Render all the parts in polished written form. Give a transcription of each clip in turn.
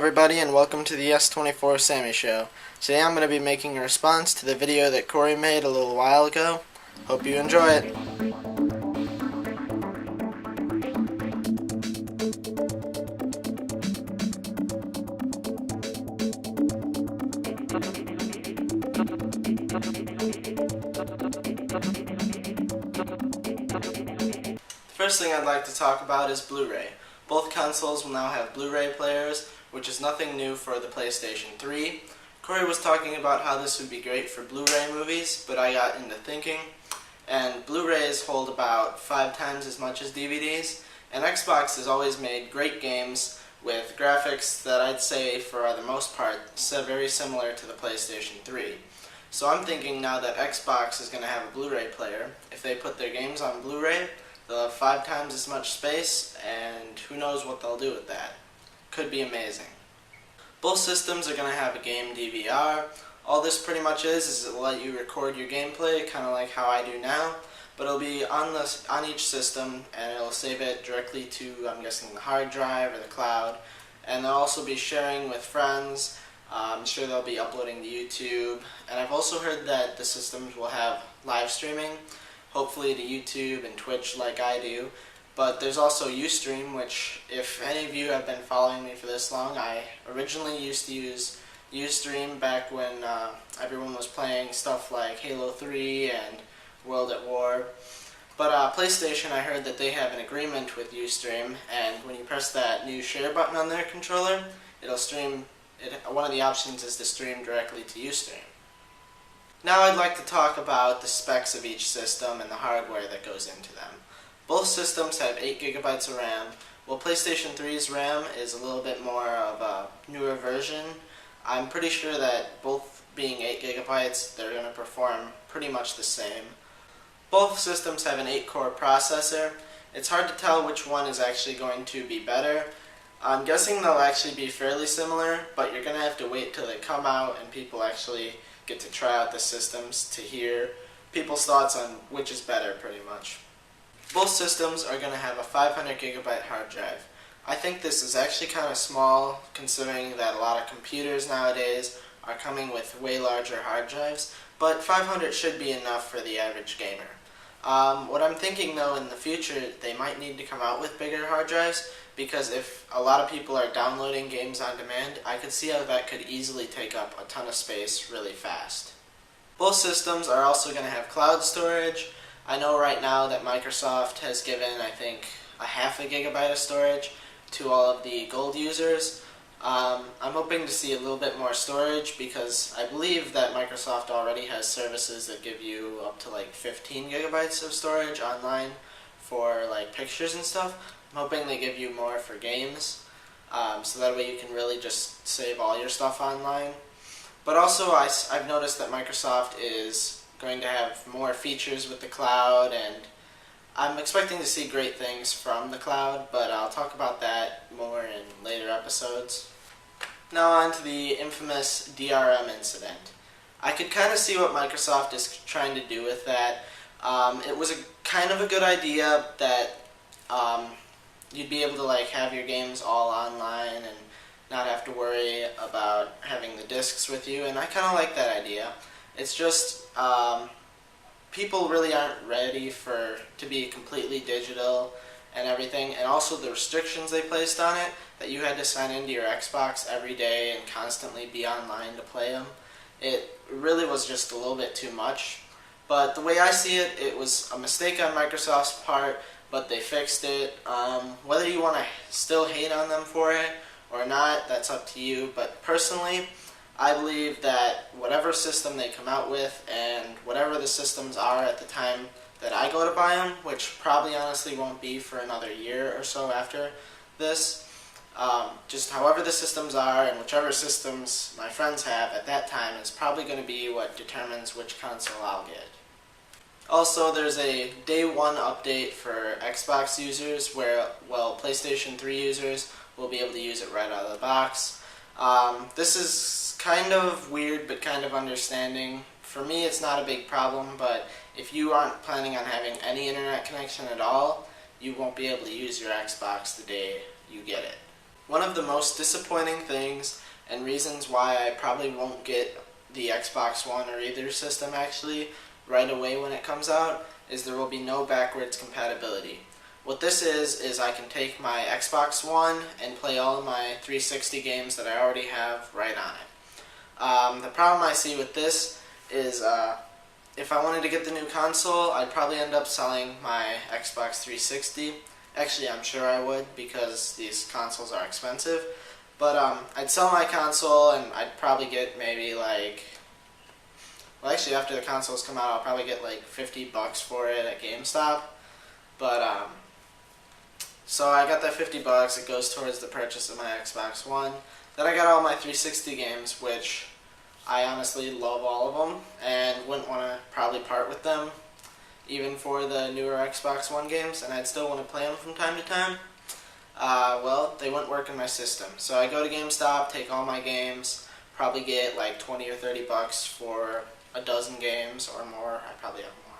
everybody, and welcome to the S24 Sammy Show. Today I'm going to be making a response to the video that Corey made a little while ago. Hope you enjoy it. The first thing I'd like to talk about is Blu-ray. Both consoles will now have Blu-ray players, which is nothing new for the PlayStation 3. Corey was talking about how this would be great for Blu-ray movies, but I got into thinking, and Blu-rays hold about 5 times as much as DVDs, and Xbox has always made great games with graphics that I'd say, for the most part, very similar to the PlayStation 3. So I'm thinking now that Xbox is going to have a Blu-ray player, if they put their games on Blu-ray, they'll have 5 times as much space, and who knows what they'll do with that. Could be amazing. Both systems are going to have a game DVR. All this pretty much is it'll let you record your gameplay, kind of like how I do now, but it'll be on each system, and it'll save it directly to, I'm guessing, the hard drive or the cloud, and they'll also be sharing with friends. I'm sure they'll be uploading to YouTube, and I've also heard that the systems will have live streaming, hopefully to YouTube and Twitch like I do. But there's also Ustream, which, if any of you have been following me for this long, I originally used to use Ustream back when everyone was playing stuff like Halo 3 and World at War. But PlayStation, I heard that they have an agreement with Ustream, and when you press that new share button on their controller, it'll stream. One of the options is to stream directly to Ustream. Now I'd like to talk about the specs of each system and the hardware that goes into them. Both systems have 8 GB of RAM. While PlayStation 3's RAM is a little bit more of a newer version, I'm pretty sure that both being 8 GB, they're going to perform pretty much the same. Both systems have an 8-core processor. It's hard to tell which one is actually going to be better. I'm guessing they'll actually be fairly similar, but you're going to have to wait till they come out and people actually get to try out the systems to hear people's thoughts on which is better, pretty much. Both systems are going to have a 500 GB hard drive. I think this is actually kind of small, considering that a lot of computers nowadays are coming with way larger hard drives, but 500 should be enough for the average gamer. What I'm thinking though, in the future, they might need to come out with bigger hard drives, because if a lot of people are downloading games on demand, I could see how that could easily take up a ton of space really fast. Both systems are also going to have cloud storage. I know right now that Microsoft has given, I think, a half a gigabyte of storage to all of the gold users. I'm hoping to see a little bit more storage, because I believe that Microsoft already has services that give you up to like 15 gigabytes of storage online for like pictures and stuff. I'm hoping they give you more for games, so that way you can really just save all your stuff online. But also I've noticed that Microsoft is going to have more features with the cloud, and I'm expecting to see great things from the cloud, but I'll talk about that more in later episodes. Now on to the infamous DRM incident. I could kind of see what Microsoft is trying to do with that. It was kind of a good idea that you'd be able to like have your games all online and not have to worry about having the discs with you, and I kind of like that idea. It's just people really aren't ready to be completely digital and everything, and also the restrictions they placed on it, that you had to sign into your Xbox every day and constantly be online to play them. It really was just a little bit too much. But the way I see it, it was a mistake on Microsoft's part, but they fixed it. Whether you want to still hate on them for it or not, that's up to you. But personally, I believe that whatever system they come out with, and whatever the systems are at the time that I go to buy them, which probably honestly won't be for another year or so after this, just however the systems are and whichever systems my friends have at that time is probably going to be what determines which console I'll get. Also, there's a day one update for Xbox users where, well, PlayStation 3 users will be able to use it right out of the box. This is kind of weird but kind of understanding. For me, it's not a big problem, but if you aren't planning on having any internet connection at all, you won't be able to use your Xbox the day you get it. One of the most disappointing things and reasons why I probably won't get the Xbox One or either system actually right away when it comes out is there will be no backwards compatibility. What this is I can take my Xbox One and play all of my 360 games that I already have right on it. The problem I see with this is if I wanted to get the new console, I'd probably end up selling my Xbox 360. Actually, I'm sure I would because these consoles are expensive. But I'd sell my console and I'd probably get maybe like, well actually after the consoles come out I'll probably get like $50 for it at GameStop. But so I got that $50, it goes towards the purchase of my Xbox One. Then I got all my 360 games, which I honestly love all of them and wouldn't want to probably part with them even for the newer Xbox One games, and I'd still want to play them from time to time. Well, they wouldn't work in my system. So I go to GameStop, take all my games, probably get like $20 or $30 for a dozen games or more. I probably have more.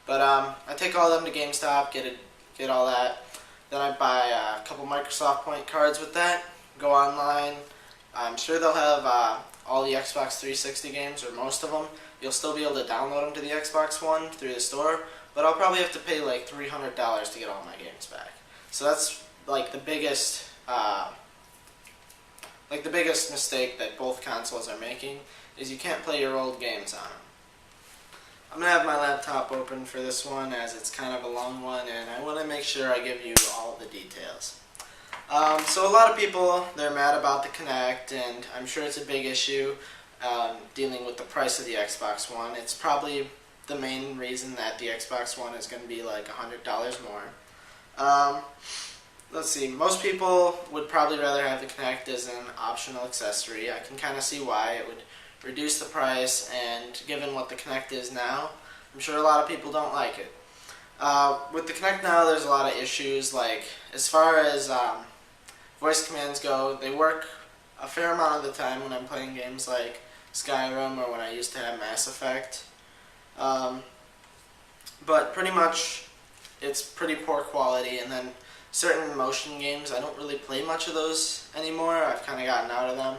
But I take all of them to GameStop, get all that. Then I buy a couple Microsoft Point cards with that, go online. I'm sure they'll have all the Xbox 360 games, or most of them. You'll still be able to download them to the Xbox One through the store, but I'll probably have to pay like $300 to get all my games back. So that's like the biggest mistake that both consoles are making is you can't play your old games on them. I'm going to have my laptop open for this one as it's kind of a long one and I want to make sure I give you all of the details. So a lot of people, they're mad about the Kinect, and I'm sure it's a big issue dealing with the price of the Xbox One. It's probably the main reason that the Xbox One is going to be like $100 more. Let's see, most people would probably rather have the Kinect as an optional accessory. I can kind of see why. It would reduce the price, and given what the Kinect is now, I'm sure a lot of people don't like it. With the Kinect now, there's a lot of issues, like as far as voice commands go, they work a fair amount of the time when I'm playing games like Skyrim or when I used to have Mass Effect. But pretty much it's pretty poor quality, and then certain motion games, I don't really play much of those anymore. I've kind of gotten out of them.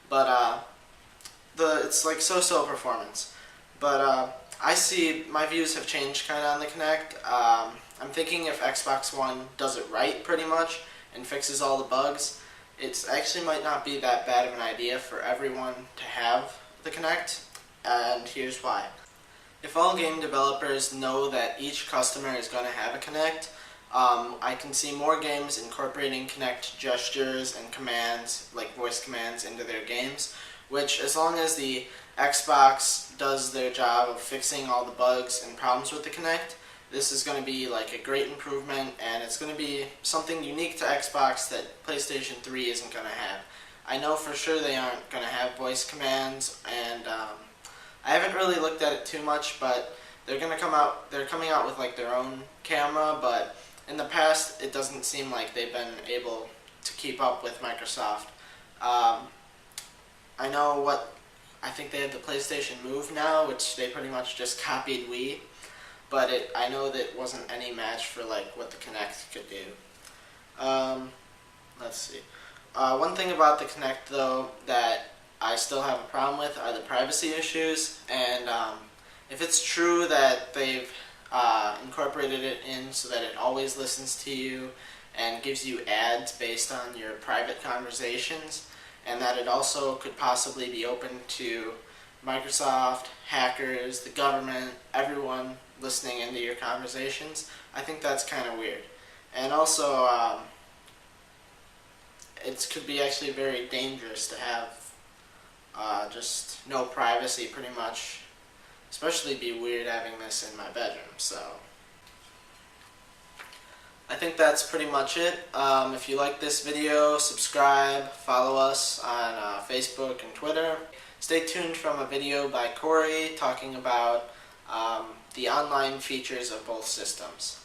But it's like so-so performance. But I see my views have changed kind of on the Kinect. I'm thinking if Xbox One does it right pretty much and fixes all the bugs, it actually might not be that bad of an idea for everyone to have the Kinect, and here's why. If all game developers know that each customer is going to have a Kinect, I can see more games incorporating Kinect gestures and commands, like voice commands, into their games, which as long as the Xbox does their job of fixing all the bugs and problems with the Kinect, this is going to be like a great improvement, and it's going to be something unique to Xbox that PlayStation 3 isn't going to have. I know for sure they aren't going to have voice commands, and I haven't really looked at it too much, but they're coming out with like their own camera, but in the past it doesn't seem like they've been able to keep up with Microsoft. I think they have the PlayStation Move now, which they pretty much just copied Wii. But I know that it wasn't any match for like what the Kinect could do. Let's see. One thing about the Kinect though that I still have a problem with are the privacy issues. And if it's true that they've incorporated it in so that it always listens to you and gives you ads based on your private conversations, and that it also could possibly be open to Microsoft, hackers, the government, everyone listening into your conversations, I think that's kind of weird. And also, it could be actually very dangerous to have just no privacy pretty much. Especially be weird having this in my bedroom, so I think that's pretty much it. If you like this video, subscribe, follow us on Facebook and Twitter. Stay tuned from a video by Corey talking about the online features of both systems.